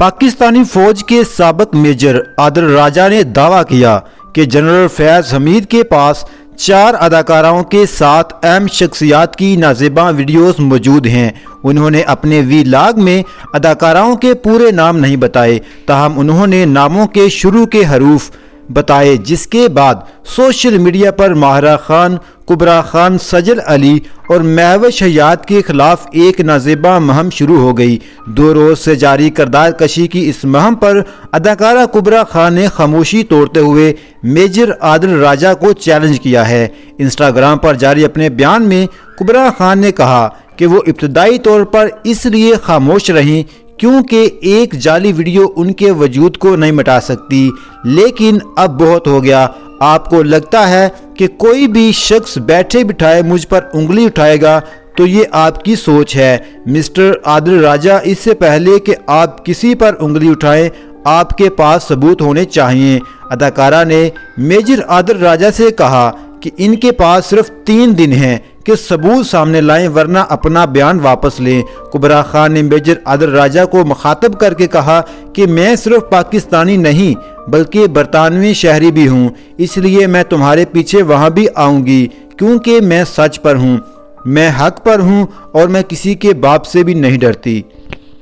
पाकिस्तानी फौज के साबिक मेजर आदिल राजा ने दावा किया कि जनरल फैज हमीद के पास 4 अदाकाराओं के साथ अहम शख्सियात की नाज़ेबा वीडियोस मौजूद हैं। उन्होंने अपने वीलाग में अदाकाराओं के पूरे नाम नहीं बताए, ताहम उन्होंने नामों के शुरू के हरूफ बताए, जिसके बाद सोशल मीडिया पर माहिरा खान, कुबरा खान, सजल अली और महवश हयात के खिलाफ एक नाज़ेबा मुहिम शुरू हो गई। 2 रोज़ से जारी किरदार कशी की इस मुहिम पर अदाकारा कुबरा खान ने खामोशी तोड़ते हुए मेजर आदिल राजा को चैलेंज किया है। इंस्टाग्राम पर जारी अपने बयान में कुबरा खान ने कहा कि वो इब्तदाई तौर पर इसलिए खामोश रहीं क्योंकि एक जाली वीडियो उनके वजूद को नहीं मिटा सकती, लेकिन अब बहुत हो गया। आपको लगता है कि कोई भी शख्स बैठे बिठाए मुझ पर उंगली उठाएगा तो ये आपकी सोच है। मिस्टर आदिल राजा, इससे पहले कि आप किसी पर उंगली उठाएं, आपके पास सबूत होने चाहिए। अदाकारा ने मेजर आदिल राजा से कहा कि इनके पास सिर्फ 3 दिन हैं कि सबूत सामने लाएं, वरना अपना बयान वापस लें। कुबरा खान ने मेजर आदिल राजा को मुखातब करके कहा कि मैं सिर्फ पाकिस्तानी नहीं बल्कि बरतानवी शहरी भी हूँ, इसलिए मैं तुम्हारे पीछे वहाँ भी आऊँगी क्योंकि मैं सच पर हूँ, मैं हक पर हूँ और मैं किसी के बाप से भी नहीं डरती।